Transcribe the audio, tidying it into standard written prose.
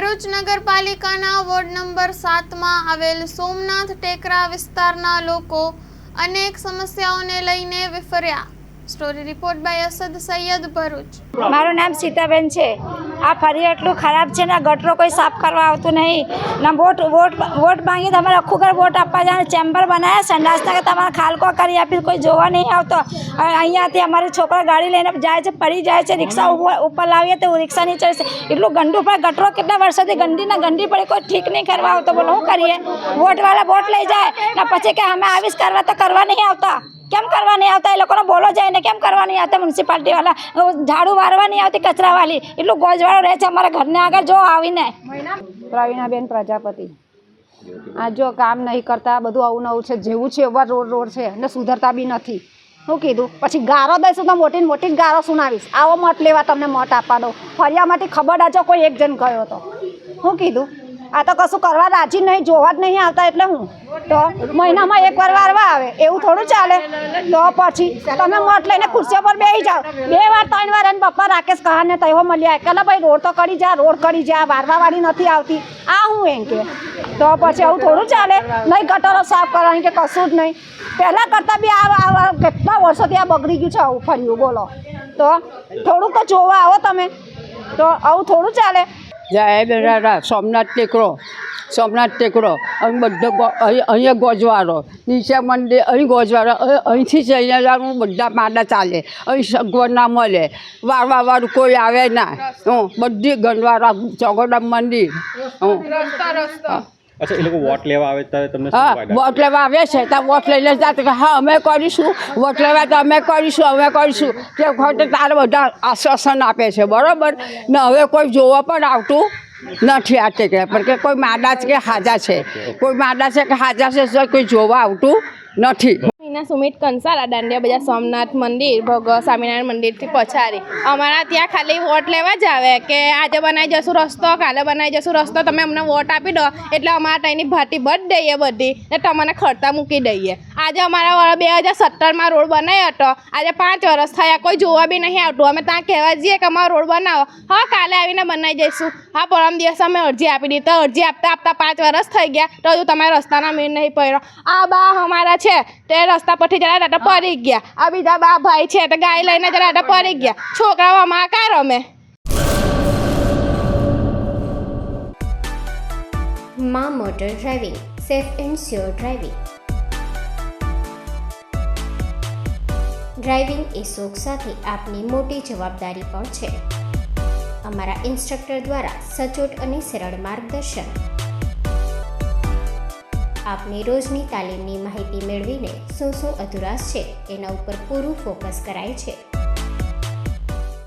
ભરૂચ નગરપાલિકાના ward number 7માં આવેલ સોમનાથ ટેકરા વિસ્તારના લોકો અનેક સમસ્યાઓને લઈને વિફર્યા। Story report by Asad Sayed, Bharuch. મારું નામ સીતાબેન છે। આ ફરી એટલું ખરાબ છે ને, ગટરો કોઈ સાફ કરવા આવતું નહીં ને। વોટ માંગી તમારે આખું ઘર વોટ આપવા જાય, ચેમ્બર બનાવ્યા સંડાસના કે તમારે ખાલકો કરી આપી, કોઈ જોવા નહીં આવતો। અહીંયાથી અમારી છોકરા ગાડી લઈને જાય છે, પડી જાય છે, રિક્ષા ઉપર લાવીએ તો રિક્ષા નહીં ચડશે, એટલું ગંદુ પણ ગટરો કેટલા વર્ષોથી ગંદી પડી, કોઈ ઠીક નહીં કરવા આવતો। બોલો શું કરીએ? વોટવાળા વોટ લઈ જાય ને પછી કે અમે આવીશ કરવા, તો કરવા નહીં આવતા। કેમ કરવા નહીં આવતા? એ લોકોને બોલો જાય ને કેમ કરવા નહીં આવતા? મ્યુનિસિપાલિટીવાળા ઝાડુ વારવા નહીં આવતી, કચરાવાળી એટલું ગોજવાળો રહે છે અમારા ઘરને આગળ। જો આવીને પ્રવીણાબેન પ્રજાપતિ, આ જો કામ નહીં કરતા, બધું આવું નવું છે, જેવું છે એવા રોડ છે ને સુધરતા બી નથી। શું કીધું? પછી ગારો દઈશું તો મોટી ગારો સુનાવીશ, આવો મત લેવા તમને મત આપવા દો। ફરિયામાંથી ખબર આજો કોઈ એક જણ ગયો હતો। શું કીધું? આ તો કશું કરવા રાજી નહીં, જોવા જ નહીં આવતા, એટલે હું તો મહિનામાં એકવાર વારવા આવે, એવું થોડું ચાલે? તો પછી તમે મત લઈને ખુરશીઓ પર બેસી જાઓ, 2 વાર 3 વાર એને પપ્પા રાકેશ કહાને તૈયો મળ્યા કે ભાઈ રોડ તો કરી જા, રોડ કરી જા, વારવાવાળી નથી આવતી, આ હું એમ કે તો પછી આવું થોડું ચાલે? નહીં ગટરો સાફ કરવાની કે કશું જ નહીં। પહેલાં કરતાં બી આ કેટલા વર્ષોથી આ બગડી ગયું છે, આવું ફર્યું બોલો તો થોડુંક તો જોવા આવો તમે, તો આવું થોડું ચાલે? જય બેરા સોમનાથ ટેકરો અહીં બધો અહીંયા ગોજવારો, નીચે મંદિર અહીં ગોજવારો, અહીંથી જઈને જવાનું બધા માડા ચાલે, અહીં સગવડ ના મળે, વારવાવાળું કોઈ આવે ના, બધી ગંદવારા ચોગોડા મંદિર। અચ્છા, એ લોકો વોટ લેવા આવે ત્યારે તમને હા, વોટ લેવા આવે છે ત્યાં વોટ લઈને જાતે કે હા અમે કરીશું, વોટ લેવા તો અમે કરીશું તે વખતે તારે બધા આશ્વાસન આપે છે, બરાબર ને? હવે કોઈ જોવા પણ આવતું નથી આ ટેકરા પર કે કોઈ માદા છે કે હાજા છે, કોઈ માદા છે કે હાજા છે, કોઈ જોવા આવતું નથી। સુમિત કંસારા, દાંડિયા બજાર, સોમનાથ મંદિર, સ્વામિનારાયણ મંદિરથી પછાડી અમારા ત્યાં ખાલી વોટ લેવા જ આવે કે આજે બનાવી જશું રસ્તો, કાલે બનાવી જશું રસ્તો, તમે અમને વોટ આપી દો એટલે અમારા ત્યાંની ભાટી બધ દઈએ બધી ને તમને ખર્ચા મૂકી દઈએ। આજે અમારા 2017માં રોડ બનાવ્યો હતો, આજે 5 વર્ષ થયા, કોઈ જોવા બી નહીં આવતું। અમે ત્યાં કહેવા જઈએ કે અમારો રોડ બનાવો, હા કાલે આવીને બનાવી જઈશું, હા પરમ દિવસે અમે અરજી આપી દીધી, તો અરજી આપતા 5 વર્ષ થઈ ગયા તો હજુ તમારા રસ્તાના મેળ નહીં પડ્યો। આ બા અમારા છે તે રસ્તા પરથી જરા ડાટા પડી ગયા, આ બીજા બા ભાઈ છે તો ગાય લઈને જરા ડાટા પડી ગયા, છોકરાઓ અમારા કાર રમે। માં motor driving, safe and sure driving. Driving એ શોખ સાથે આપની મોટી જવાબદારી પણ છે। અમારા ઇન્સ્ટ્રક્ટર દ્વારા સચોટ અને સરળ માર્ગદર્શન, આપની રોજની તાલીમની માહિતી મેળવીને શું અધુરાશ છે એના ઉપર પૂરું ફોકસ કરાય છે।